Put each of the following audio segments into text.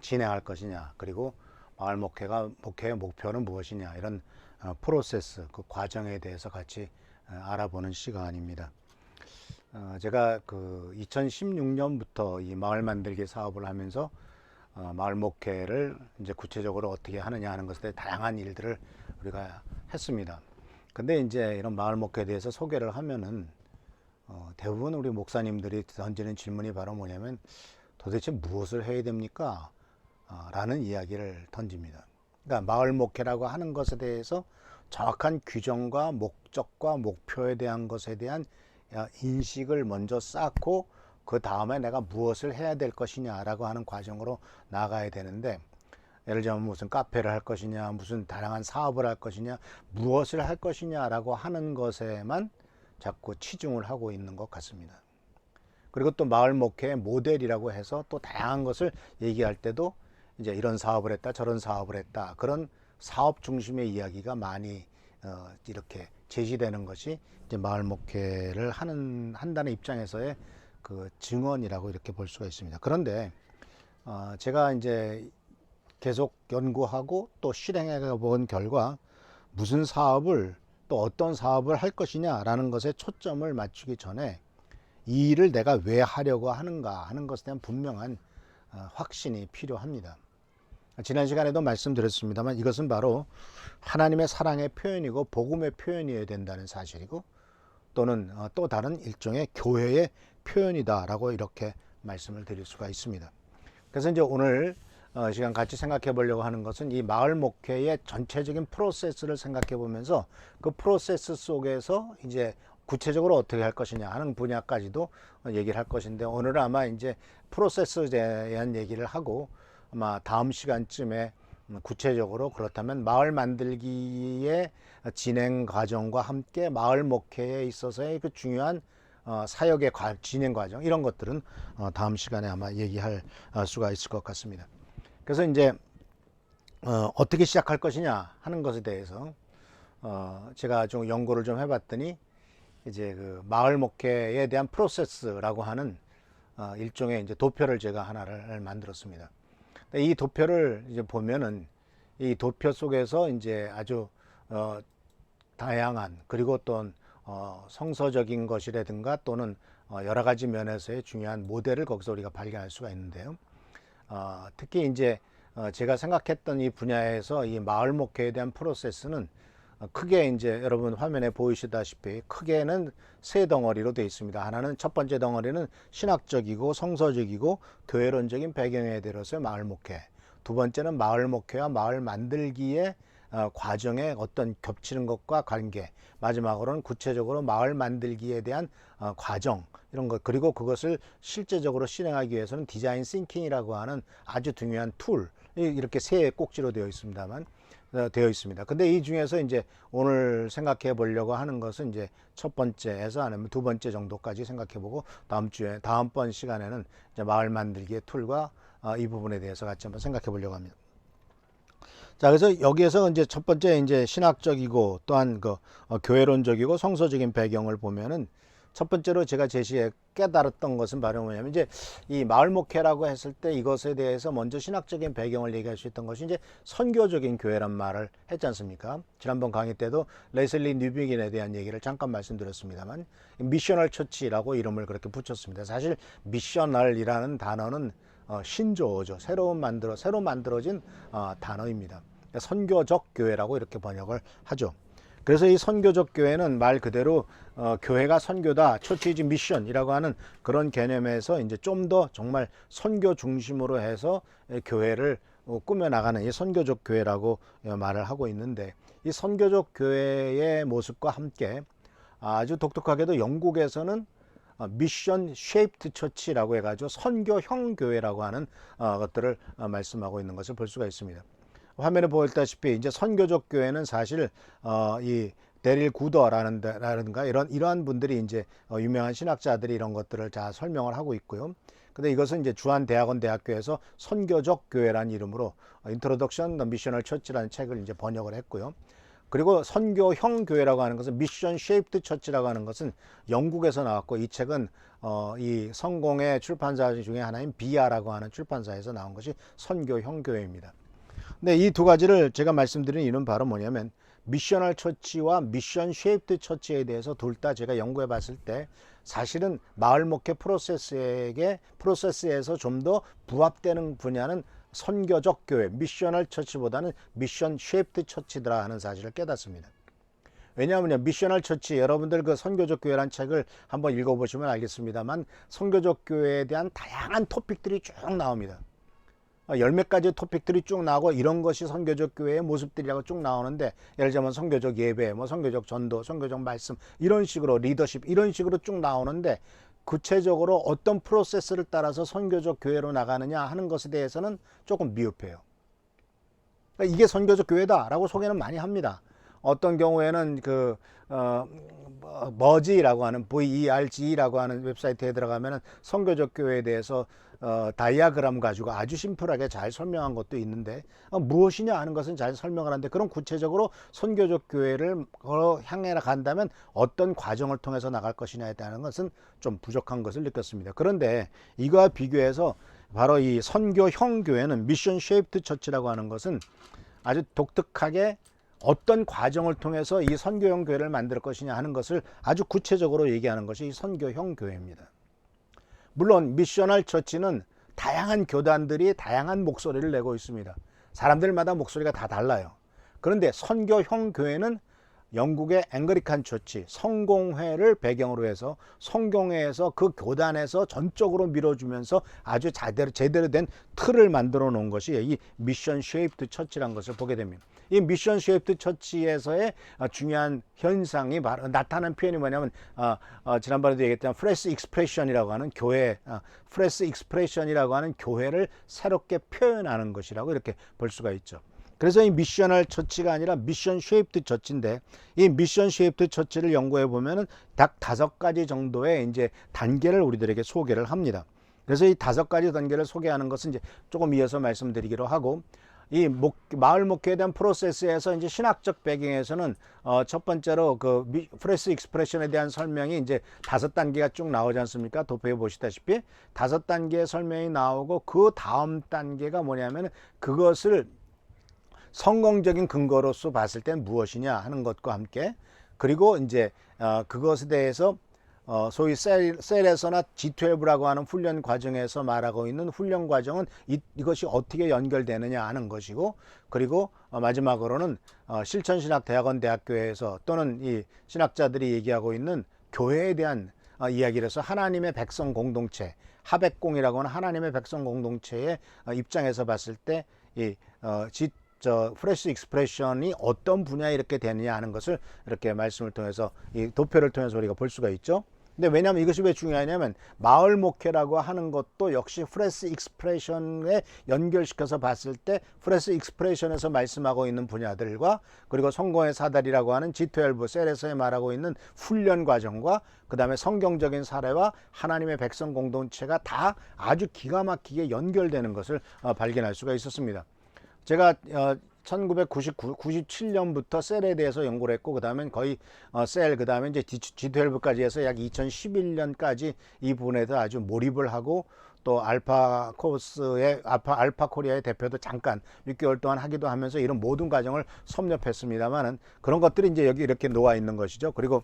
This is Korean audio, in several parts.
진행할 것이냐, 그리고 마을 목회의 목표는 무엇이냐, 이런 프로세스, 그 과정에 대해서 같이 알아보는 시간입니다. 제가 그 2016년부터 이 마을 만들기 사업을 하면서 마을 목회를 이제 구체적으로 어떻게 하느냐 하는 것에 대해 다양한 일들을 우리가 했습니다. 근데 이제 이런 마을 목회에 대해서 소개를 하면은 대부분 우리 목사님들이 던지는 질문이 바로 뭐냐면 도대체 무엇을 해야 됩니까? 라는 이야기를 던집니다. 그러니까 마을 목회라고 하는 것에 대해서 정확한 규정과 목적과 목표에 대한 것에 대한 인식을 먼저 쌓고 그 다음에 내가 무엇을 해야 될 것이냐라고 하는 과정으로 나가야 되는데, 예를 들면 무슨 카페를 할 것이냐, 무슨 다양한 사업을 할 것이냐, 무엇을 할 것이냐라고 하는 것에만 자꾸 치중을 하고 있는 것 같습니다. 그리고 또 마을 목회의 모델이라고 해서 또 다양한 것을 얘기할 때도 이제 이런 사업을 했다, 저런 사업을 했다, 그런 사업 중심의 이야기가 많이 이렇게 제시되는 것이 이제 마을 목회를 한다는 입장에서의 그 증언이라고 이렇게 볼 수가 있습니다. 그런데 제가 이제 계속 연구하고 또 실행해 본 결과 무슨 사업을 또 어떤 사업을 할 것이냐라는 것에 초점을 맞추기 전에 이 일을 내가 왜 하려고 하는가 하는 것에 대한 분명한 확신이 필요합니다. 지난 시간에도 말씀드렸습니다만 이것은 바로 하나님의 사랑의 표현이고 복음의 표현이어야 된다는 사실이고, 또는 또 다른 일종의 교회의 표현이다라고 이렇게 말씀을 드릴 수가 있습니다. 그래서 이제 오늘 시간 같이 생각해 보려고 하는 것은 이 마을 목회의 전체적인 프로세스를 생각해 보면서 그 프로세스 속에서 이제 구체적으로 어떻게 할 것이냐 하는 분야까지도 얘기를 할 것인데, 오늘은 아마 이제 프로세스에 대한 얘기를 하고 아마 다음 시간쯤에 구체적으로 그렇다면 마을 만들기의 진행 과정과 함께 마을 목회에 있어서의 그 중요한 사역의 진행 과정, 이런 것들은 다음 시간에 아마 얘기할 수가 있을 것 같습니다. 그래서 이제 어떻게 시작할 것이냐 하는 것에 대해서 제가 좀 연구를 좀 해봤더니 이제 그 마을 목회에 대한 프로세스라고 하는 일종의 이제 도표를 제가 하나를 만들었습니다. 이 도표를 이제 보면은 이 도표 속에서 이제 아주 다양한, 그리고 또 성서적인 것이라든가 또는 여러 가지 면에서의 중요한 모델을 거기서 우리가 발견할 수가 있는데요. 특히 이제 제가 생각했던 이 분야에서 이 마을 목회에 대한 프로세스는 크게 이제 여러분 화면에 보이시다시피 크게는 세 덩어리로 되어 있습니다. 하나는, 첫 번째 덩어리는 신학적이고 성서적이고 교회론적인 배경에 대해서의 마을 목회. 두 번째는 마을 목회와 마을 만들기의 과정에 어떤 겹치는 것과 관계. 마지막으로는 구체적으로 마을 만들기에 대한 과정, 이런 것, 그리고 그것을 실제적으로 실행하기 위해서는 디자인 싱킹이라고 하는 아주 중요한 툴, 이렇게 세 꼭지로 되어 있습니다만 되어 있습니다. 근데 이 중에서 이제 오늘 생각해 보려고 하는 것은 이제 첫 번째에서 아니면 두 번째 정도까지 생각해 보고, 다음번 시간에는 이제 마을 만들기의 툴과 이 부분에 대해서 같이 한번 생각해 보려고 합니다. 자, 그래서 여기에서 이제 첫 번째 이제 신학적이고 또한 그 교회론적이고 성서적인 배경을 보면은, 첫 번째로 제가 깨달았던 것은 바로 뭐냐면, 이제 이 마을 목회라고 했을 때 이것에 대해서 먼저 신학적인 배경을 얘기할 수 있던 것이 이제 선교적인 교회란 말을 했지 않습니까? 지난번 강의 때도 레슬리 뉴비긴에 대한 얘기를 잠깐 말씀드렸습니다만, 미셔널 처치라고 이름을 그렇게 붙였습니다. 사실 미셔널이라는 단어는 신조어죠. 새로 만들어진 단어입니다. 선교적 교회라고 이렇게 번역을 하죠. 그래서 이 선교적 교회는 말 그대로 교회가 선교다, 처치이즈 미션이라고 하는 그런 개념에서 이제 좀 더 정말 선교 중심으로 해서 교회를 꾸며 나가는 이 선교적 교회라고 말을 하고 있는데, 이 선교적 교회의 모습과 함께 아주 독특하게도 영국에서는 미션 쉐이프드 처치라고 해가지고 선교형 교회라고 하는 것들을 말씀하고 있는 것을 볼 수가 있습니다. 화면에 보였다시피 이제 선교적 교회는 사실 이 데릴 구더라든가 이러한 분들이 이제 유명한 신학자들이 이런 것들을 다 설명을 하고 있고요. 근데 이것은 이제 주한 대학교에서 선교적 교회라는 이름으로 인트로덕션 더 미셔널 처치라는 책을 이제 번역을 했고요. 그리고 선교형 교회라고 하는 것은 미션 쉐이프드 처치라고 하는 것은 영국에서 나왔고, 이 책은 이 성공의 출판사 중에 하나인 비아라고 하는 출판사에서 나온 것이 선교형 교회입니다. 근데 이 두 가지를 제가 말씀드리는 이유는 바로 뭐냐면, 미셔널 처치와 미션 쉐이프드 처치에 대해서 둘 다 제가 연구해 봤을 때 사실은 마을 목회 프로세스에서 좀 더 부합되는 분야는 선교적 교회, 미셔널 처치보다는 미션 쉐이프드 처치더라 하는 사실을 깨닫습니다. 왜냐하면요, 미셔널 처치, 여러분들 그 선교적 교회라는 책을 한번 읽어보시면 알겠습니다만, 선교적 교회에 대한 다양한 토픽들이 쭉 나옵니다. 열 몇 가지 토픽들이 쭉 나오고, 이런 것이 선교적 교회의 모습들이라고 쭉 나오는데, 예를 들면 선교적 예배, 뭐 선교적 전도, 선교적 말씀, 이런 식으로 리더십, 이런 식으로 쭉 나오는데, 구체적으로 어떤 프로세스를 따라서 선교적 교회로 나가느냐 하는 것에 대해서는 조금 미흡해요. 그러니까 이게 선교적 교회다라고 소개는 많이 합니다. 어떤 경우에는 버지라고 하는 VERG라고 하는 웹사이트에 들어가면은 선교적 교회에 대해서 다이아그램 가지고 아주 심플하게 잘 설명한 것도 있는데, 무엇이냐 하는 것은 잘 설명을 하는데, 그럼 구체적으로 선교적 교회를 향해 간다면 어떤 과정을 통해서 나갈 것이냐에 대한 것은 좀 부족한 것을 느꼈습니다. 그런데 이거와 비교해서 바로 이 선교형 교회는 미션 쉐이프드 처치라고 하는 것은 아주 독특하게 어떤 과정을 통해서 이 선교형 교회를 만들 것이냐 하는 것을 아주 구체적으로 얘기하는 것이 이 선교형 교회입니다. 물론 미셔널 처치는 다양한 교단들이 다양한 목소리를 내고 있습니다. 사람들마다 목소리가 다 달라요. 그런데 선교형 교회는 영국의 앵글리칸 처치, 성공회를 배경으로 해서 성공회에서 그 교단에서 전적으로 밀어주면서 아주 제대로 된 틀을 만들어 놓은 것이 이 미션 쉐이프드 처치라는 것을 보게 됩니다. 이 미션 쉐이프드 처치에서의 중요한 현상이 바로 나타나는 표현이 뭐냐면, 지난번에도 얘기했던 프레스 익스프레션이라고 하는 교회, 프레스 익스프레션이라고 하는 교회를 새롭게 표현하는 것이라고 이렇게 볼 수가 있죠. 그래서 이 미셔널 처치가 아니라 미션 쉐이프드 처치인데, 이 미션 쉐이프드 처치를 연구해 보면은 딱 5가지 정도의 이제 단계를 우리들에게 소개를 합니다. 그래서 이 5가지 단계를 소개하는 것은 이제 조금 이어서 말씀드리기로 하고, 이 마을 목회에 대한 프로세스에서 이제 신학적 배경에서는 첫 번째로 그 프레스 익스프레션에 대한 설명이 이제 5단계가 쭉 나오지 않습니까? 도표에 보시다시피 5단계의 설명이 나오고, 그 다음 단계가 뭐냐면 그것을 성공적인 근거로서 봤을 땐 무엇이냐 하는 것과 함께, 그리고 이제 그것에 대해서 소위 셀에서나 G12라고 하는 훈련 과정에서 말하고 있는 훈련 과정은 이것이 어떻게 연결되느냐 하는 것이고, 그리고 마지막으로는 실천신학대학원 대학교에서 또는 이 신학자들이 얘기하고 있는 교회에 대한 이야기를 해서 하나님의 백성 공동체, 하백공이라고 하는 하나님의 백성 공동체의 입장에서 봤을 때 이 프레스 익스프레션이 어떤 분야에 이렇게 되느냐 하는 것을 이렇게 말씀을 통해서, 이 도표를 통해서 우리가 볼 수가 있죠. 근데 왜냐하면 이것이 왜 중요하냐면, 마을 목회라고 하는 것도 역시 프레스 익스프레션에 연결시켜서 봤을 때 프레스 익스프레션에서 말씀하고 있는 분야들과, 그리고 성공의 사다리라고 하는 G12 셀에서 말하고 있는 훈련 과정과, 그 다음에 성경적인 사례와 하나님의 백성 공동체가 다 아주 기가 막히게 연결되는 것을 발견할 수가 있었습니다. 제가 1997년부터 셀에 대해서 연구를 했고, 그 다음에 거의 셀, 그 다음에 이제 G12까지 해서 약 2011년까지 이 부분에서 아주 몰입을 하고, 또 알파 코리아의 대표도 잠깐 6개월 동안 하기도 하면서 이런 모든 과정을 섭렵했습니다만은, 그런 것들이 이제 여기 이렇게 놓아 있는 것이죠. 그리고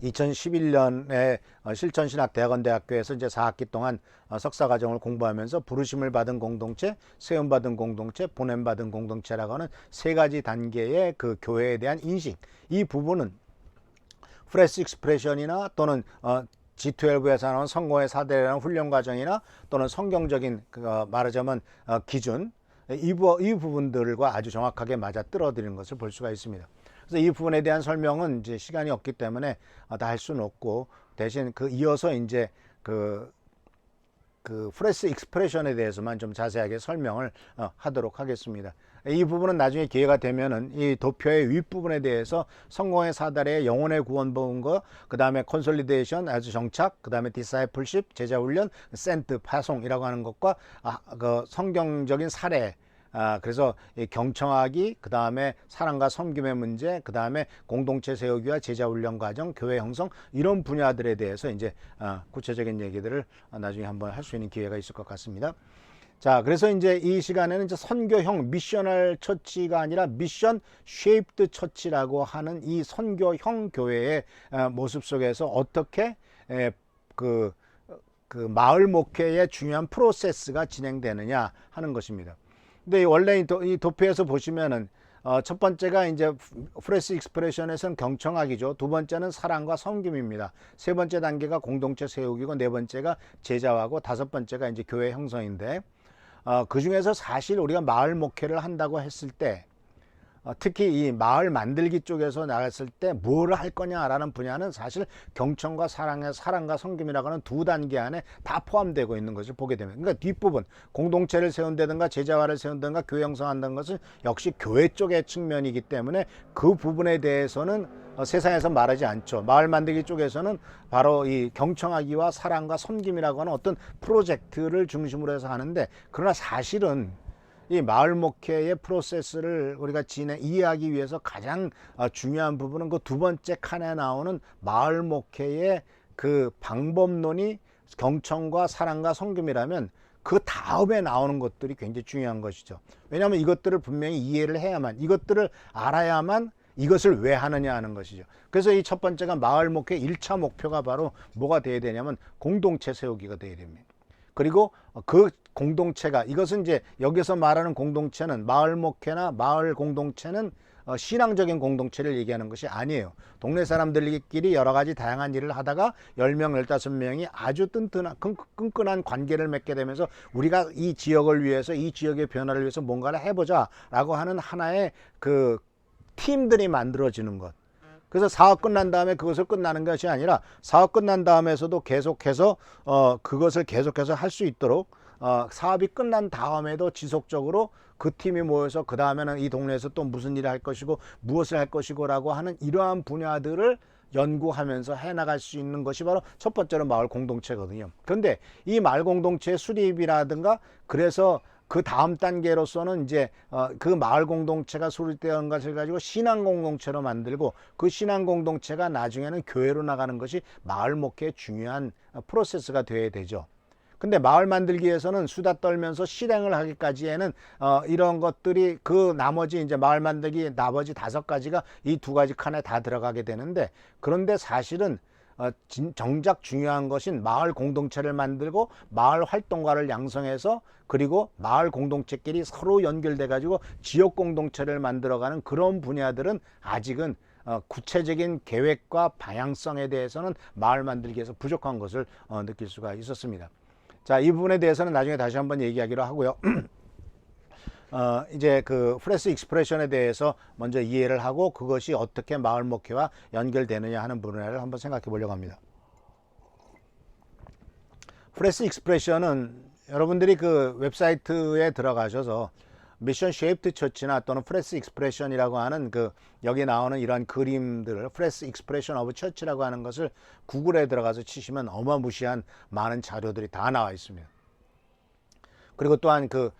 2011년에 실천신학대학원대학교에서 이제 4학기 동안 석사과정을 공부하면서 부르심을 받은 공동체, 세움받은 공동체, 보냄받은 공동체라고 하는 3가지 단계의 그 교회에 대한 인식, 이 부분은 프레스 익스프레션이나 또는 G12에서 나온 성공의 사대라는 훈련 과정이나 또는 성경적인 말하자면 기준, 이 부분들과 아주 정확하게 맞아떨어지는 것을 볼 수가 있습니다. 그래서 이 부분에 대한 설명은 이제 시간이 없기 때문에 다 할 수는 없고, 대신 이어서 이제 그 프레스 익스프레션에 대해서만 좀 자세하게 설명을 하도록 하겠습니다. 이 부분은 나중에 기회가 되면은 이 도표의 윗부분에 대해서 성공의 사다리의 영혼의 구원 부분과, 그 다음에 콘솔리데이션 아주 정착, 그 다음에 디사이플십 제자 훈련, 센트 파송이라고 하는 것과 그 성경적인 사례, 그래서 이 경청하기, 그 다음에 사랑과 섬김의 문제, 그 다음에 공동체 세우기와 제자 훈련 과정, 교회 형성, 이런 분야들에 대해서 이제 구체적인 얘기들을 나중에 한번 할 수 있는 기회가 있을 것 같습니다. 자, 그래서 이제 이 시간에는 이제 선교형 미셔널 처치가 아니라 미션 쉐입드 처치라고 하는 이 선교형 교회의 모습 속에서 어떻게 그 마을 목회의 중요한 프로세스가 진행되느냐 하는 것입니다. 근데 원래 이 도표에서 보시면은 첫 번째가 이제 프레스 익스프레션에서는 경청하기죠. 두 번째는 사랑과 섬김입니다. 세 번째 단계가 공동체 세우기고, 네 번째가 제자화고, 다섯 번째가 이제 교회 형성인데, 그 중에서 사실 우리가 마을 목회를 한다고 했을 때, 특히 이 마을 만들기 쪽에서 나갔을 때 뭐를 할 거냐라는 분야는 사실 경청과 사랑과 섬김이라고 하는 두 단계 안에 다 포함되고 있는 것을 보게 됩니다. 그러니까 뒷부분, 공동체를 세운다든가 제자화를 세운다든가 교회 형성한다는 것은 역시 교회 쪽의 측면이기 때문에 그 부분에 대해서는 세상에서 말하지 않죠. 마을 만들기 쪽에서는 바로 이 경청하기와 사랑과 섬김이라고 하는 어떤 프로젝트를 중심으로 해서 하는데, 그러나 사실은 이 마을 목회의 프로세스를 우리가 이해하기 위해서 가장 중요한 부분은 그 두 번째 칸에 나오는 마을 목회의 그 방법론이 경청과 사랑과 섬김이라면, 그 다음에 나오는 것들이 굉장히 중요한 것이죠. 왜냐하면 이것들을 분명히 이해를 해야만, 이것들을 알아야만 이것을 왜 하느냐 하는 것이죠. 그래서 이 첫 번째가 마을 목회 1차 목표가 바로 뭐가 돼야 되냐면 공동체 세우기가 돼야 됩니다. 그리고 그 공동체가, 이것은 이제 여기서 말하는 공동체는 마을 목회나 마을 공동체는 신앙적인 공동체를 얘기하는 것이 아니에요. 동네 사람들끼리 여러 가지 다양한 일을 하다가 10명, 15명이 아주 끈끈한 관계를 맺게 되면서 우리가 이 지역을 위해서, 이 지역의 변화를 위해서 뭔가를 해보자 라고 하는 하나의 그 팀들이 만들어지는 것. 그래서 사업 끝난 다음에 그것을 끝나는 것이 아니라, 사업 끝난 다음에서도 계속해서 그것을 계속해서 할 수 있도록 사업이 끝난 다음에도 지속적으로 그 팀이 모여서 그 다음에는 이 동네에서 또 무슨 일을 할 것이고 무엇을 할 것이고 라고 하는 이러한 분야들을 연구하면서 해나갈 수 있는 것이 바로 첫 번째로 마을 공동체거든요. 그런데 이 마을 공동체의 수립이라든가, 그래서 그 다음 단계로서는 이제 그 마을 공동체가 수립되는 것을 가지고 신앙 공동체로 만들고, 그 신앙 공동체가 나중에는 교회로 나가는 것이 마을 목회의 중요한 프로세스가 되어야 되죠. 근데 마을 만들기 위해서는 수다 떨면서 실행을 하기까지에는 이런 것들이, 그 나머지 이제 마을 만들기 나머지 5가지가 이 2가지 칸에 다 들어가게 되는데, 그런데 사실은 정작 중요한 것은 마을 공동체를 만들고 마을 활동가를 양성해서, 그리고 마을 공동체끼리 서로 연결돼 가지고 지역 공동체를 만들어가는 그런 분야들은 아직은 구체적인 계획과 방향성에 대해서는 마을 만들기에서 부족한 것을 느낄 수가 있었습니다. 자, 이 부분에 대해서는 나중에 다시 한번 얘기하기로 하고요. 이제 그 프레스 익스프레션에 대해서 먼저 이해를 하고, 그것이 어떻게 마을 목회와 연결되느냐 하는 분야를 한번 생각해 보려고 합니다. 프레스 익스프레션은 여러분들이 그 웹사이트에 들어가셔서 미션 쉐입드 처치나 또는 프레스 익스프레션이라고 하는 그 여기 나오는 이러한 그림들을, 프레스 익스프레션 오브 처치라고 하는 것을 구글에 들어가서 치시면 어마무시한 많은 자료들이 다 나와 있습니다. 그리고 또한 그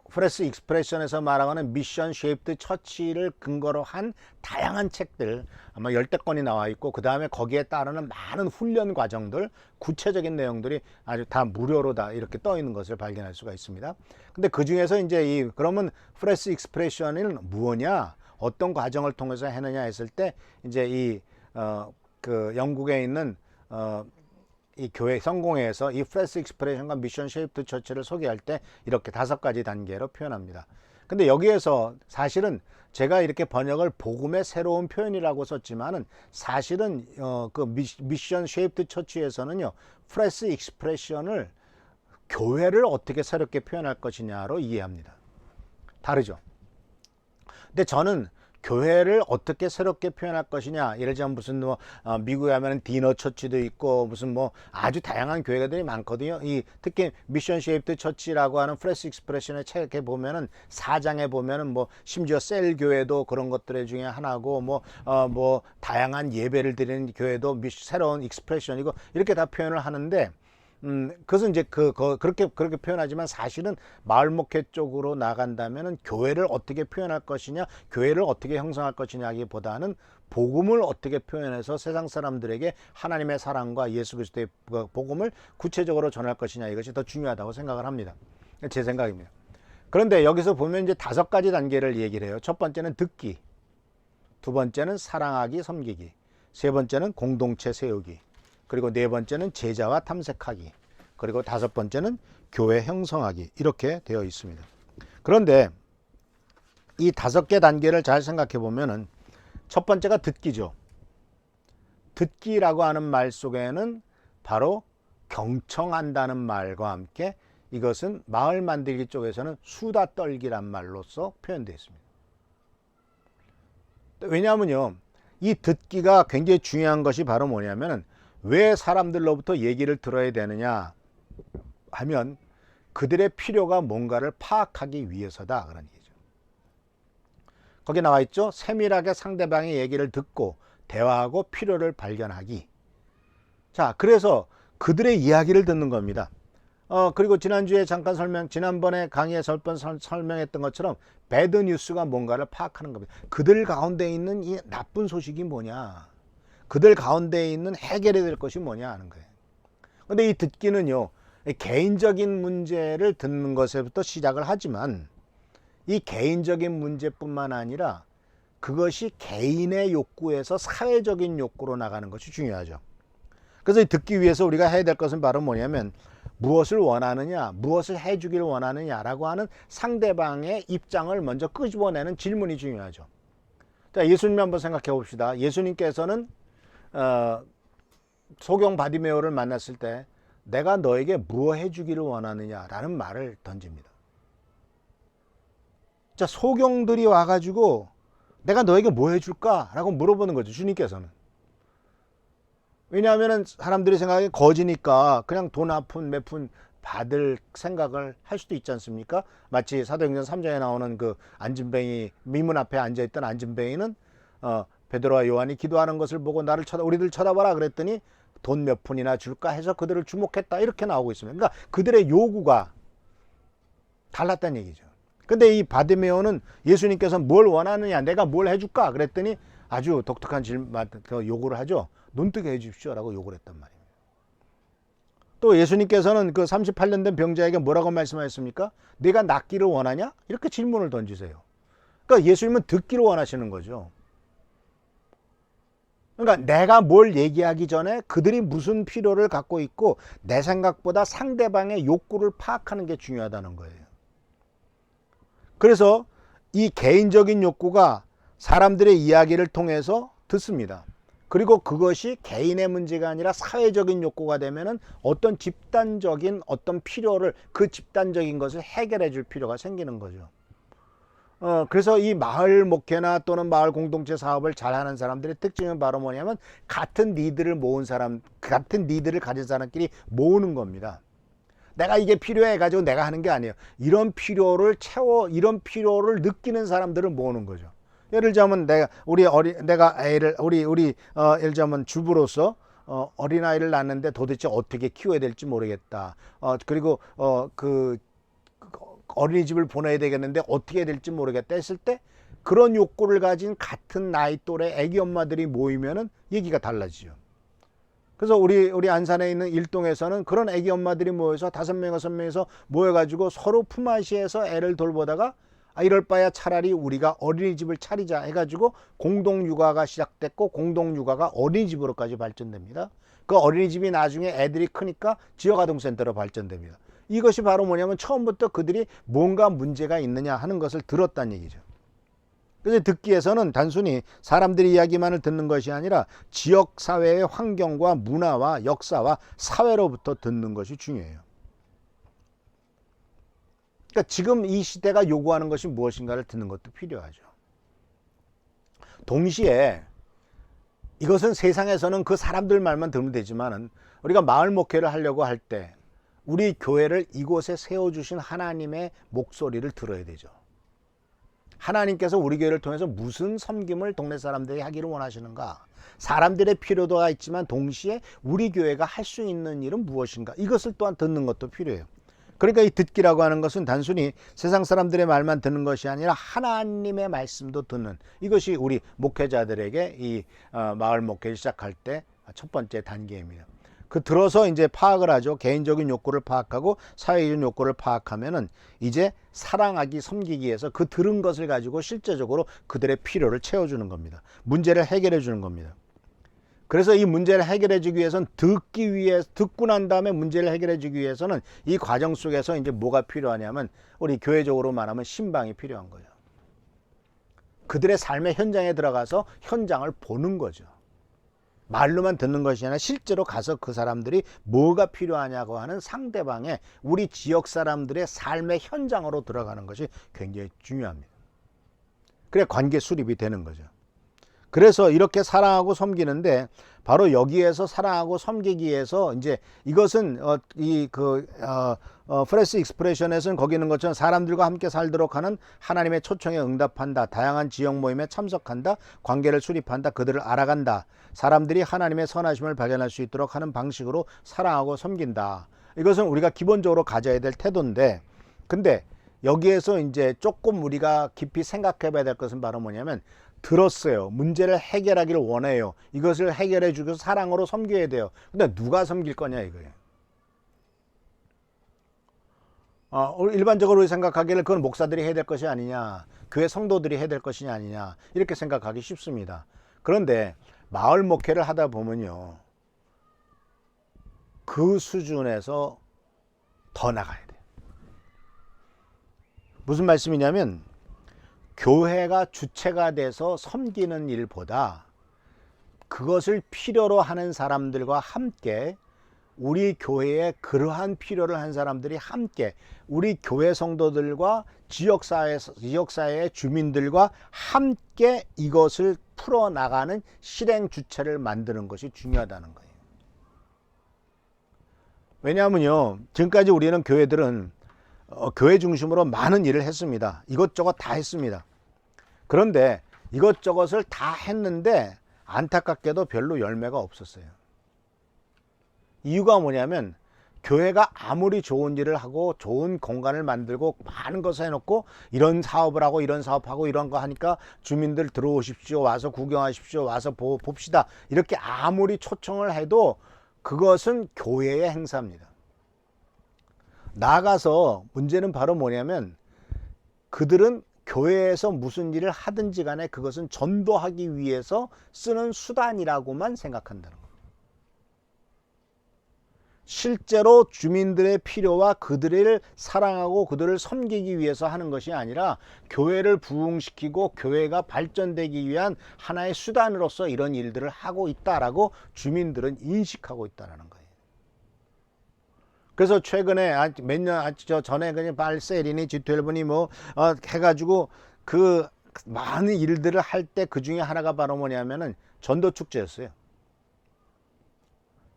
프레스 익스프레션에서 말하는 미션 쉐입드 처치를 근거로 한 다양한 책들 아마 10권이 나와 있고, 그 다음에 거기에 따르는 많은 훈련 과정들, 구체적인 내용들이 아주 다 무료로 다 이렇게 떠 있는 것을 발견할 수가 있습니다. 근데 그 중에서 이제 그러면 프레스 익스프레션은 무엇이냐, 어떤 과정을 통해서 해느냐 했을 때, 이제 그 영국에 있는 이 교회 성공회에서 이 프레스 익스프레션과 미션 쉐입드 처치를 소개할 때 이렇게 5가지 단계로 표현합니다. 근데 여기에서 사실은 제가 이렇게 번역을 복음의 새로운 표현이라고 썼지만은, 사실은 그 미션 쉐입드 처치에서는요, 프레스 익스프레션을 교회를 어떻게 새롭게 표현할 것이냐로 이해합니다. 다르죠. 근데 저는 교회를 어떻게 새롭게 표현할 것이냐, 예를 들면 무슨 미국에 하면 디너 처치도 있고 무슨 아주 다양한 교회들이 많거든요. 특히 미션 쉐입드 처치라고 하는 프레스 익스프레션의 책에 보면은 4장에 보면은 심지어 셀 교회도 그런 것들 중에 하나고, 다양한 예배를 드리는 교회도 새로운 익스프레션이고, 이렇게 다 표현을 하는데, 그것은 이제 그렇게 표현하지만 사실은 마을 목회 쪽으로 나간다면은 교회를 어떻게 표현할 것이냐, 교회를 어떻게 형성할 것이냐기보다는 복음을 어떻게 표현해서 세상 사람들에게 하나님의 사랑과 예수 그리스도의 복음을 구체적으로 전할 것이냐, 이것이 더 중요하다고 생각을 합니다. 제 생각입니다. 그런데 여기서 보면 이제 5가지 단계를 얘기를 해요. 첫 번째는 듣기, 두 번째는 사랑하기, 섬기기, 세 번째는 공동체 세우기, 그리고 네 번째는 제자와 탐색하기, 그리고 5번째는 교회 형성하기, 이렇게 되어 있습니다. 그런데 이 5개 단계를 잘 생각해 보면은 첫 번째가 듣기죠. 듣기라고 하는 말 속에는 바로 경청한다는 말과 함께 이것은 마을 만들기 쪽에서는 수다 떨기란 말로서 표현되어 있습니다. 왜냐하면요, 이 듣기가 굉장히 중요한 것이 바로 뭐냐면, 왜 사람들로부터 얘기를 들어야 되느냐 하면 그들의 필요가 뭔가를 파악하기 위해서다, 그런 얘기죠. 거기 나와 있죠. 세밀하게 상대방의 얘기를 듣고 대화하고 필요를 발견하기. 자, 그래서 그들의 이야기를 듣는 겁니다. 그리고 지난주에 잠깐 지난번에 강의에서 설명했던 것처럼 배드 뉴스가 뭔가를 파악하는 겁니다. 그들 가운데 있는 이 나쁜 소식이 뭐냐, 그들 가운데 있는 해결해야 될 것이 뭐냐 하는 거예요. 근데 이 듣기는요, 개인적인 문제를 듣는 것에부터 시작을 하지만 이 개인적인 문제뿐만 아니라 그것이 개인의 욕구에서 사회적인 욕구로 나가는 것이 중요하죠. 그래서 듣기 위해서 우리가 해야 될 것은 바로 뭐냐면, 무엇을 원하느냐, 무엇을 해주길 원하느냐라고 하는 상대방의 입장을 먼저 끄집어내는 질문이 중요하죠. 자, 예수님 한번 생각해 봅시다. 예수님께서는 소경 바디메오를 만났을 때 내가 너에게 무엇 해주기를 원하느냐라는 말을 던집니다. 자, 소경들이 와가지고 내가 너에게 뭐 해줄까? 라고 물어보는 거죠, 주님께서는. 왜냐하면 사람들이 생각하기에 거지니까 그냥 돈 몇 푼 받을 생각을 할 수도 있지 않습니까? 마치 사도행전 3장에 나오는 그 안진뱅이, 미문 앞에 앉아있던 안진뱅이는 베드로와 요한이 기도하는 것을 보고 우리들 쳐다봐라 그랬더니 돈 몇 푼이나 줄까 해서 그들을 주목했다, 이렇게 나오고 있습니다. 그러니까 그들의 요구가 달랐다는 얘기죠. 근데 이 바디메오는 예수님께서 뭘 원하느냐, 내가 뭘 해줄까 그랬더니 아주 독특한 요구를 하죠. 눈뜨게 해주십시오라고 요구를 했단 말이에요. 또 예수님께서는 그 38년 된 병자에게 뭐라고 말씀하셨습니까? 네가 낫기를 원하냐? 이렇게 질문을 던지세요. 그러니까 예수님은 듣기를 원하시는 거죠. 그러니까 내가 뭘 얘기하기 전에 그들이 무슨 필요를 갖고 있고 내 생각보다 상대방의 욕구를 파악하는 게 중요하다는 거예요. 그래서 이 개인적인 욕구가 사람들의 이야기를 통해서 듣습니다. 그리고 그것이 개인의 문제가 아니라 사회적인 욕구가 되면은 어떤 집단적인 어떤 필요를, 그 집단적인 것을 해결해 줄 필요가 생기는 거죠. 그래서 이 마을 목회나 또는 마을 공동체 사업을 잘하는 사람들의 특징은 바로 뭐냐면 같은 니드를 같은 니드를 가진 사람끼리 모으는 겁니다. 내가 이게 필요해 가지고 내가 하는 게 아니에요. 이런 필요를 느끼는 사람들을 모으는 거죠. 예를 들자면 예를 들자면 주부로서 어린아이를 낳는데 도대체 어떻게 키워야 될지 모르겠다. 그리고 그 어린이집을 보내야 되겠는데 어떻게 해야 될지 모르겠다 했을 때, 그런 욕구를 가진 같은 나이 또래 애기 엄마들이 모이면은 얘기가 달라지죠. 그래서 우리 안산에 있는 일동에서는 그런 애기 엄마들이 모여서 5명, 6명에서 모여가지고 서로 품앗이해서 애를 돌보다가 이럴 바야 차라리 우리가 어린이집을 차리자 해가지고 공동육아가 시작됐고, 공동육아가 어린이집으로까지 발전됩니다. 그 어린이집이 나중에 애들이 크니까 지역아동센터로 발전됩니다. 이것이 바로 뭐냐면 처음부터 그들이 뭔가 문제가 있느냐 하는 것을 들었다는 얘기죠. 그래서 듣기에서는 단순히 사람들의 이야기만을 듣는 것이 아니라 지역 사회의 환경과 문화와 역사와 사회로부터 듣는 것이 중요해요. 그러니까 지금 이 시대가 요구하는 것이 무엇인가를 듣는 것도 필요하죠. 동시에 이것은 세상에서는 그 사람들 말만 들으면 되지만은 우리가 마을 목회를 하려고 할 때 우리 교회를 이곳에 세워주신 하나님의 목소리를 들어야 되죠. 하나님께서 우리 교회를 통해서 무슨 섬김을 동네 사람들이 하기를 원하시는가? 사람들의 필요도가 있지만 동시에 우리 교회가 할 수 있는 일은 무엇인가? 이것을 또한 듣는 것도 필요해요. 그러니까 이 듣기라고 하는 것은 단순히 세상 사람들의 말만 듣는 것이 아니라 하나님의 말씀도 듣는, 이것이 우리 목회자들에게 이 마을 목회를 시작할 때 첫 번째 단계입니다. 그 들어서 이제 파악을 하죠. 개인적인 욕구를 파악하고 사회적인 욕구를 파악하면은 이제 사랑하기, 섬기기 위해서 그 들은 것을 가지고 실제적으로 그들의 필요를 채워주는 겁니다. 문제를 해결해 주는 겁니다. 그래서 이 문제를 해결해 주기 위해서는 듣고 난 다음에 문제를 해결해 주기 위해서는 이 과정 속에서 이제 뭐가 필요하냐면 우리 교회적으로 말하면 신방이 필요한 거예요. 그들의 삶의 현장에 들어가서 현장을 보는 거죠. 말로만 듣는 것이 아니라 실제로 가서 그 사람들이 뭐가 필요하냐고 하는 상대방의, 우리 지역 사람들의 삶의 현장으로 들어가는 것이 굉장히 중요합니다. 그래 관계 수립이 되는 거죠. 그래서 이렇게 사랑하고 섬기는데 바로 여기에서 사랑하고 섬기기 위해서 이제 이것은 프레스 익스프레션에서는 거기 있는 것처럼 사람들과 함께 살도록 하는 하나님의 초청에 응답한다, 다양한 지역 모임에 참석한다, 관계를 수립한다, 그들을 알아간다, 사람들이 하나님의 선하심을 발견할 수 있도록 하는 방식으로 사랑하고 섬긴다. 이것은 우리가 기본적으로 가져야 될 태도인데, 근데 여기에서 이제 조금 우리가 깊이 생각해 봐야 될 것은 바로 뭐냐면, 들었어요. 문제를 해결하기를 원해요. 이것을 해결해 주고 사랑으로 섬겨야 돼요. 근데 누가 섬길 거냐 이거예요. 일반적으로 생각하기를 그건 목사들이 해야 될 것이 아니냐, 교회 성도들이 해야 될 것이 아니냐, 이렇게 생각하기 쉽습니다. 그런데 마을 목회를 하다 보면요, 그 수준에서 더 나가야 돼요. 무슨 말씀이냐면, 교회가 주체가 돼서 섬기는 일보다 그것을 필요로 하는 사람들과 함께, 우리 교회에 그러한 필요를 한 사람들이 함께, 우리 교회 성도들과 지역사회의 주민들과 함께 이것을 풀어나가는 실행 주체를 만드는 것이 중요하다는 거예요. 왜냐하면요, 지금까지 우리는 교회들은 교회 중심으로 많은 일을 했습니다. 이것저것 다 했습니다. 그런데 이것저것을 다 했는데 안타깝게도 별로 열매가 없었어요. 이유가 뭐냐면, 교회가 아무리 좋은 일을 하고 좋은 공간을 만들고 많은 것을 해놓고 이런 사업을 하고 이런 사업하고 이런 거 하니까 주민들 들어오십시오, 와서 구경하십시오, 와서 봅시다, 이렇게 아무리 초청을 해도 그것은 교회의 행사입니다. 나아가서 문제는 바로 뭐냐면, 그들은 교회에서 무슨 일을 하든지 간에 그것은 전도하기 위해서 쓰는 수단이라고만 생각한다는 겁니다. 실제로 주민들의 필요와 그들을 사랑하고 그들을 섬기기 위해서 하는 것이 아니라 교회를 부흥시키고 교회가 발전되기 위한 하나의 수단으로서 이런 일들을 하고 있다라고 주민들은 인식하고 있다는 거예요. 그래서 최근에 몇 년 전에 그냥 발세리니 G12니 뭐 해가지고 그 많은 일들을 할 때 그 중에 하나가 바로 뭐냐면은 전도 축제였어요.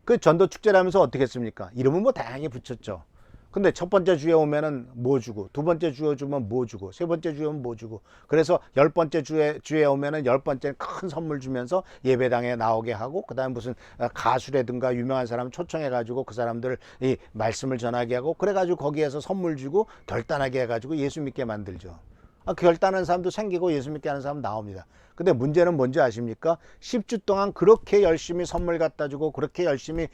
그 전도 축제라면서 어떻게 했습니까? 이름은 뭐 다양하게 붙였죠. 근데 첫 번째 주에 오면은 뭐 주고, 두 번째 주에 주면 뭐 주고, 세 번째 주에 오면 뭐 주고, 그래서 10번째 주에 오면은 10번째 큰 선물 주면서 예배당에 나오게 하고, 그 다음에 무슨 가수라든가 유명한 사람 초청해가지고 그 사람들 이 말씀을 전하게 하고, 그래가지고 거기에서 선물 주고 결단하게 해가지고 예수 믿게 만들죠. 결단하는 사람도 생기고 예수 믿게 하는 사람 나옵니다. 근데 문제는 뭔지 아십니까? 10주 동안 그렇게 열심히 선물 갖다 주고 그렇게 열심히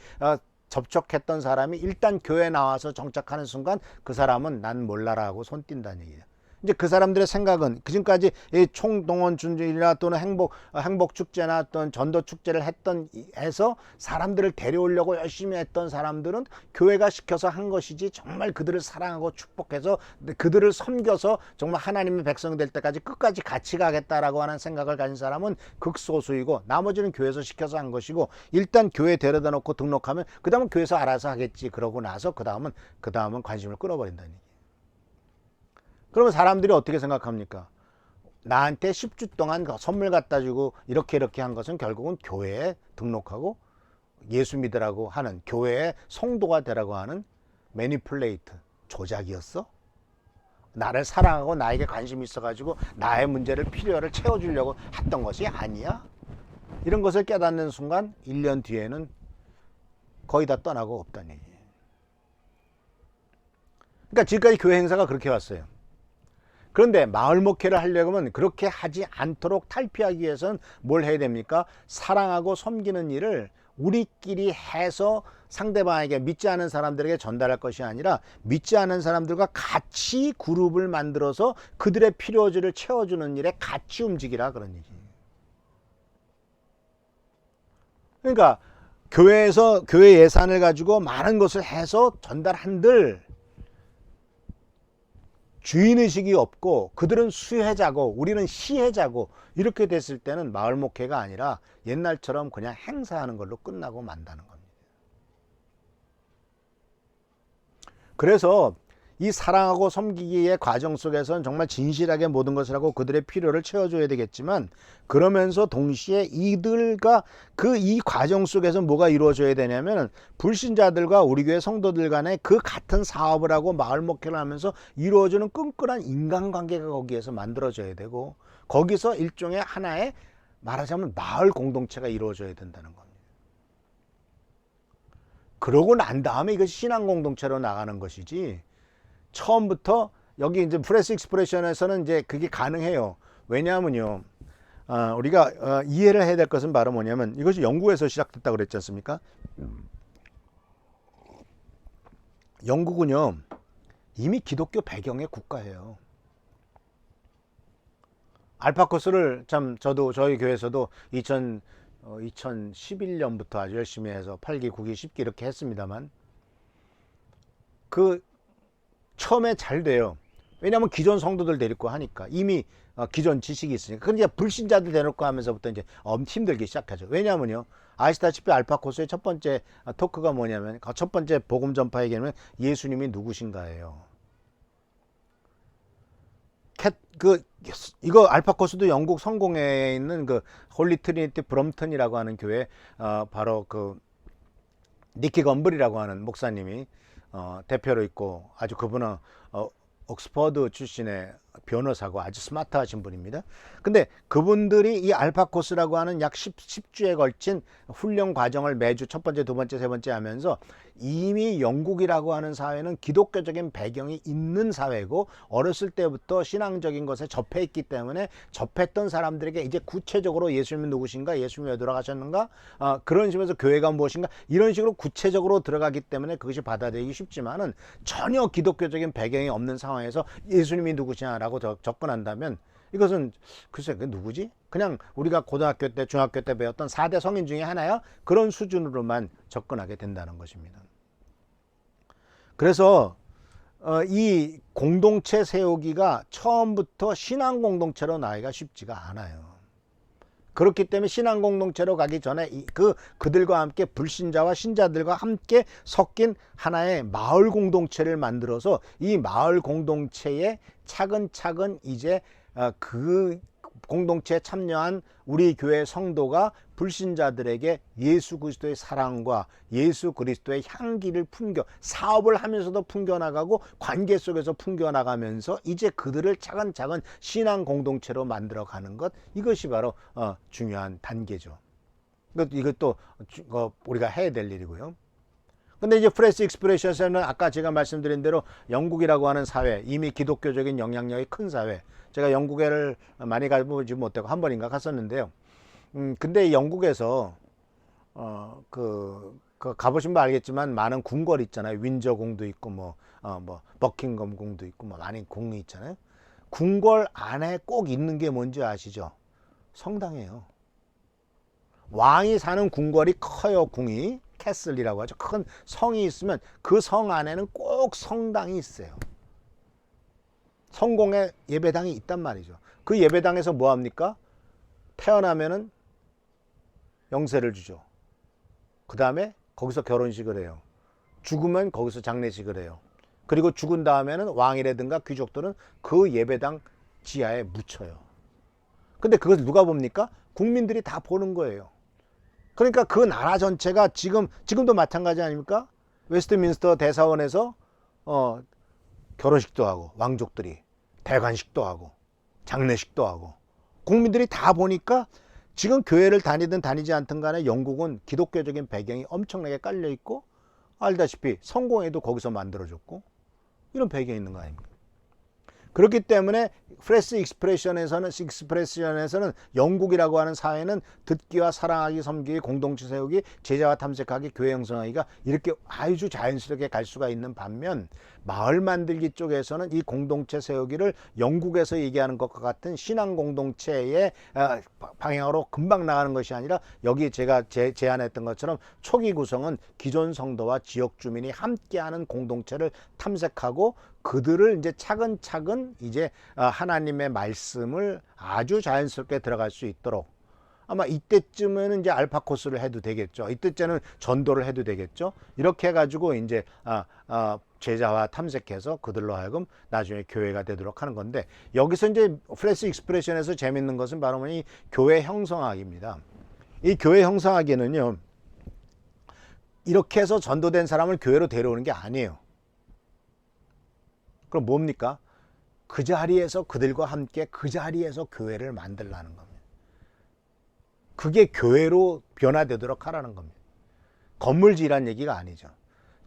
접촉했던 사람이 일단 교회 나와서 정착하는 순간 그 사람은 난 몰라라 하고 손 띈다는 얘기예요. 이제 그 사람들의 생각은 지금까지 이 총동원 준비나 또는 행복 축제나 또는 전도 축제를 해서 사람들을 데려오려고 열심히 했던 사람들은 교회가 시켜서 한 것이지, 정말 그들을 사랑하고 축복해서 그들을 섬겨서 정말 하나님의 백성 될 때까지 끝까지 같이 가겠다라고 하는 생각을 가진 사람은 극소수이고, 나머지는 교회에서 시켜서 한 것이고, 일단 교회 데려다 놓고 등록하면 그 다음은 교회에서 알아서 하겠지 그러고 나서 그 다음은 관심을 끊어버린다는 얘기예요. 그러면 사람들이 어떻게 생각합니까? 나한테 10주 동안 선물 갖다 주고 이렇게 한 것은 결국은 교회에 등록하고 예수 믿으라고 하는, 교회의 성도가 되라고 하는 매니플레이트, 조작이었어? 나를 사랑하고 나에게 관심이 있어가지고 나의 문제를 필요를 채워주려고 했던 것이 아니야. 이런 것을 깨닫는 순간 1년 뒤에는 거의 다 떠나고 없다는 얘기예요. 그러니까 지금까지 교회 행사가 그렇게 왔어요. 그런데 마을 목회를 하려고 하면 그렇게 하지 않도록 탈피하기 위해서는 뭘 해야 됩니까? 사랑하고 섬기는 일을 우리끼리 해서 상대방에게, 믿지 않은 사람들에게 전달할 것이 아니라 믿지 않은 사람들과 같이 그룹을 만들어서 그들의 필요지를 채워주는 일에 같이 움직이라, 그런 얘기예요. 그러니까 교회에서 교회 예산을 가지고 많은 것을 해서 전달한들 주인의식이 없고 그들은 수혜자고 우리는 시혜자고 이렇게 됐을 때는 마을 목회가 아니라 옛날처럼 그냥 행사하는 걸로 끝나고 만다는 겁니다. 그래서 이 사랑하고 섬기기의 과정 속에서는 정말 진실하게 모든 것을 하고 그들의 필요를 채워줘야 되겠지만, 그러면서 동시에 이들과 이 과정 속에서 뭐가 이루어져야 되냐면 불신자들과 우리 교회 성도들 간에 그 같은 사업을 하고 마을 목회를 하면서 이루어지는 끈끈한 인간관계가 거기에서 만들어져야 되고, 거기서 일종의 하나의 말하자면 마을 공동체가 이루어져야 된다는 겁니다. 그러고 난 다음에 이것이 신앙 공동체로 나가는 것이지, 처음부터 여기 이제 프레스 익스프레션에서는 이제 그게 가능해요. 왜냐하면요, 우리가 이해를 해야 될 것은 바로 뭐냐면, 이것이 영국에서 시작됐다고 그랬지 않습니까? 영국은요 이미 기독교 배경의 국가예요. 알파코스를 참 저희 교회에서도 2011년부터 아주 열심히 해서 8기, 9기, 10기 이렇게 했습니다만, 처음에 잘 돼요. 왜냐하면 기존 성도들 데리고 하니까 이미 기존 지식이 있으니까. 근데 이제 불신자들 대놓고 하면서부터 이제 힘들기 시작하죠. 왜냐하면요, 아시다시피 알파코스의 첫 번째 토크가 뭐냐면, 첫 번째 복음 전파 얘기는 예수님이 누구신가예요. 이거 알파코스도 영국 성공회에 있는 그 홀리 트리니티 브럼턴이라고 하는 교회, 바로 그 니키 건블이라고 하는 목사님이 대표로 있고, 아주 그분은 옥스퍼드 출신의 변호사고 아주 스마트하신 분입니다. 근데 그분들이 이 알파코스라고 하는 약 10주에 걸친 훈련 과정을 매주 첫 번째, 두 번째, 세 번째 하면서, 이미 영국이라고 하는 사회는 기독교적인 배경이 있는 사회고 어렸을 때부터 신앙적인 것에 접해 있기 때문에 접했던 사람들에게 이제 구체적으로 예수님은 누구신가, 예수님이 왜 돌아가셨는가, 그런 식으로 교회가 무엇인가, 이런 식으로 구체적으로 들어가기 때문에 그것이 받아들이기 쉽지만은, 전혀 기독교적인 배경이 없는 상황에서 예수님이 누구시냐라고 접근한다면, 이것은 글쎄 그 누구지? 그냥 우리가 고등학교 때, 중학교 때 배웠던 4대 성인 중에 하나야? 그런 수준으로만 접근하게 된다는 것입니다. 그래서 이 공동체 세우기가 처음부터 신앙 공동체로 나기가 쉽지가 않아요. 그렇기 때문에 신앙 공동체로 가기 전에 그들과 함께 불신자와 신자들과 함께 섞인 하나의 마을 공동체를 만들어서, 이 마을 공동체에 차근차근 이제 그 공동체에 참여한 우리 교회 성도가 불신자들에게 예수 그리스도의 사랑과 예수 그리스도의 향기를 사업을 하면서도 풍겨나가고 관계 속에서 풍겨나가면서 이제 그들을 차근차근 신앙 공동체로 만들어가는 것, 이것이 바로 중요한 단계죠. 이것도 우리가 해야 될 일이고요. 근데 이제 프레스 익스프레션에서는 아까 제가 말씀드린 대로 영국이라고 하는 사회, 이미 기독교적인 영향력이 큰 사회, 제가 영국에를 많이 가보지 못하고 한 번인가 갔었는데요. 근데 영국에서 가보신 분 알겠지만 많은 궁궐 있잖아요. 윈저 궁도 있고 뭐 버킹엄 궁도 있고 뭐 많은 궁이 있잖아요. 궁궐 안에 꼭 있는 게 뭔지 아시죠? 성당이에요. 왕이 사는 궁궐이 커요. 궁이 캐슬이라고 하죠. 큰 성이 있으면 그 성 안에는 꼭 성당이 있어요. 성공의 예배당이 있단 말이죠. 그 예배당에서 뭐 합니까? 태어나면은 영세를 주죠. 그 다음에 거기서 결혼식을 해요. 죽으면 거기서 장례식을 해요. 그리고 죽은 다음에는 왕이라든가 귀족들은 그 예배당 지하에 묻혀요. 근데 그것을 누가 봅니까? 국민들이 다 보는 거예요. 그러니까 그 나라 전체가 지금도 마찬가지 아닙니까? 웨스트민스터 대사원에서 결혼식도 하고 왕족들이 대관식도 하고 장례식도 하고 국민들이 다 보니까 지금 교회를 다니든 다니지 않든 간에 영국은 기독교적인 배경이 엄청나게 깔려 있고 알다시피 성공회도 거기서 만들어졌고 이런 배경이 있는 거 아닙니까? 그렇기 때문에 프레스 익스프레션에서는 영국이라고 하는 사회는 듣기와 사랑하기, 섬기기, 공동체 세우기, 제자와 탐색하기, 교회 형성하기가 이렇게 아주 자연스럽게 갈 수가 있는 반면 마을 만들기 쪽에서는 이 공동체 세우기를 영국에서 얘기하는 것과 같은 신앙 공동체의 방향으로 금방 나가는 것이 아니라 여기 제가 제안했던 것처럼 초기 구성은 기존 성도와 지역 주민이 함께하는 공동체를 탐색하고 그들을 이제 차근차근 이제 하나님의 말씀을 아주 자연스럽게 들어갈 수 있도록 아마 이때쯤에는 이제 알파 코스를 해도 되겠죠. 이때쯤에는 전도를 해도 되겠죠. 이렇게 해가지고 이제 제자와 탐색해서 그들로 하여금 나중에 교회가 되도록 하는 건데 여기서 이제 프레스 익스프레션에서 재밌는 것은 바로 이 교회 형성학입니다. 이 교회 형성학에는요 이렇게 해서 전도된 사람을 교회로 데려오는 게 아니에요. 그럼 뭡니까? 그 자리에서 그들과 함께 그 자리에서 교회를 만들라는 겁니다. 그게 교회로 변화되도록 하라는 겁니다. 건물 지으라는 얘기가 아니죠.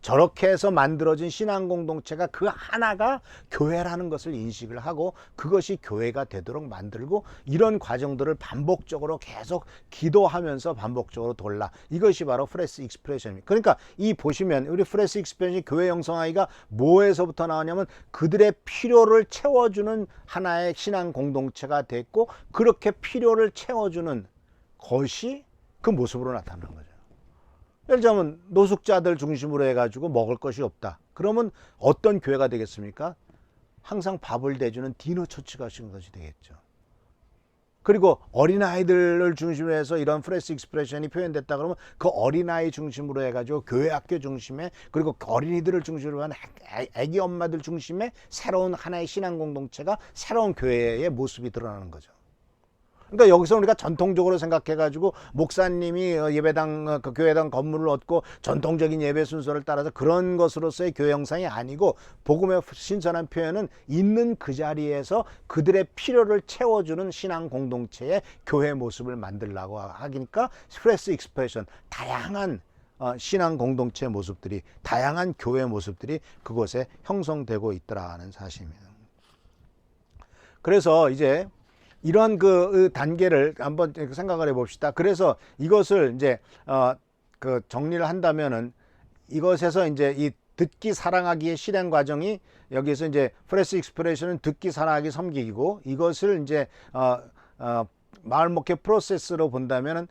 저렇게 해서 만들어진 신앙 공동체가 그 하나가 교회라는 것을 인식을 하고 그것이 교회가 되도록 만들고 이런 과정들을 반복적으로 계속 기도하면서 반복적으로 돌라. 이것이 바로 프레스 익스프레션입니다. 그러니까 이 보시면 우리 프레스 익스프레션이 교회 형성하기가 뭐에서부터 나오냐면 그들의 필요를 채워주는 하나의 신앙 공동체가 됐고 그렇게 필요를 채워주는 것이 그 모습으로 나타나는 거죠. 예를 들자면 노숙자들 중심으로 해가지고 먹을 것이 없다. 그러면 어떤 교회가 되겠습니까? 항상 밥을 대주는 디너 처치가 하시는 것이 되겠죠. 그리고 어린아이들을 중심으로 해서 이런 프레스 익스프레션이 표현됐다 그러면 그 어린아이 중심으로 해가지고 교회 학교 중심에 그리고 어린이들을 중심으로 한 애기 엄마들 중심에 새로운 하나의 신앙 공동체가 새로운 교회의 모습이 드러나는 거죠. 그러니까 여기서 우리가 전통적으로 생각해가지고 목사님이 예배당, 그 교회당 건물을 얻고 전통적인 예배 순서를 따라서 그런 것으로서의 교회 형상이 아니고 복음의 신선한 표현은 있는 그 자리에서 그들의 필요를 채워주는 신앙 공동체의 교회 모습을 만들려고 하니까 프레스 익스프레션, 다양한 신앙 공동체 모습들이, 다양한 교회 모습들이 그곳에 형성되고 있더라는 사실입니다. 그래서 이제 이러한 그 단계를 한번 생각을 해봅시다. 그래서 이것을 이제 그 정리를 한다면은 이것에서 이제 이 듣기 사랑하기의 실행 과정이 여기서 이제 프레스 익스프레션은 듣기 사랑하기 섬기기고 이것을 이제 마을 목회 프로세스로 본다면은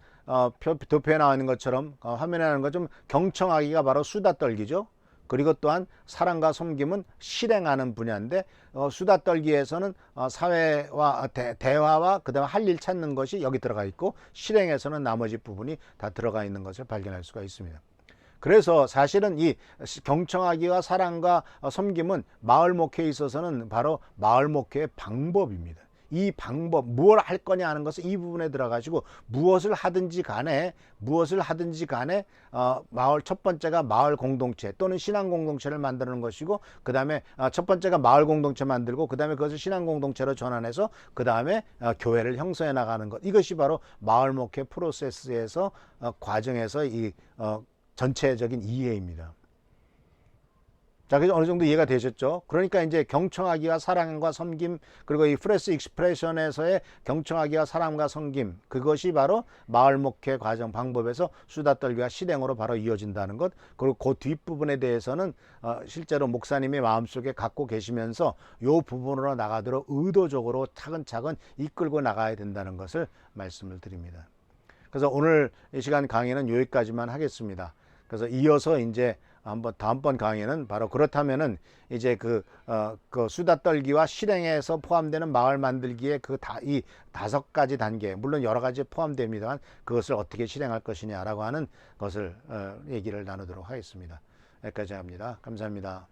도표에 나와 있는 것처럼 화면에 나오는 것 좀 경청하기가 바로 수다 떨기죠. 그리고 또한 사랑과 섬김은 실행하는 분야인데 수다 떨기에서는 사회와 대화와 그다음에 할 일 찾는 것이 여기 들어가 있고 실행에서는 나머지 부분이 다 들어가 있는 것을 발견할 수가 있습니다. 그래서 사실은 이 경청하기와 사랑과 섬김은 마을 목회에 있어서는 바로 마을 목회의 방법입니다. 이 방법, 무엇을 할 거냐 하는 것은 이 부분에 들어가시고 무엇을 하든지 간에 마을 첫 번째가 마을 공동체 또는 신앙 공동체를 만드는 것이고 그 다음에 첫 번째가 마을 공동체 만들고 그 다음에 그것을 신앙 공동체로 전환해서 그 다음에 교회를 형성해 나가는 것, 이것이 바로 마을 목회 프로세스에서 과정에서 이 전체적인 이해입니다. 자, 그래서 어느 정도 이해가 되셨죠? 그러니까 이제 경청하기와 사랑과 섬김, 그리고 이 프레스 익스프레션에서의 경청하기와 사랑과 섬김, 그것이 바로 마을 목회 과정 방법에서 수다 떨기와 실행으로 바로 이어진다는 것. 그리고 그 뒷부분에 대해서는 실제로 목사님이 마음속에 갖고 계시면서 이 부분으로 나가도록 의도적으로 차근차근 이끌고 나가야 된다는 것을 말씀을 드립니다. 그래서 오늘 이 시간 강의는 여기까지만 하겠습니다. 그래서 이어서 이제 한번 다음번 강의는 바로 그렇다면은 이제 그 수다 떨기와 실행에서 포함되는 마을 만들기의 이 5가지 단계, 물론 여러 가지 포함됩니다만 그것을 어떻게 실행할 것이냐라고 하는 것을 얘기를 나누도록 하겠습니다. 여기까지 합니다. 감사합니다.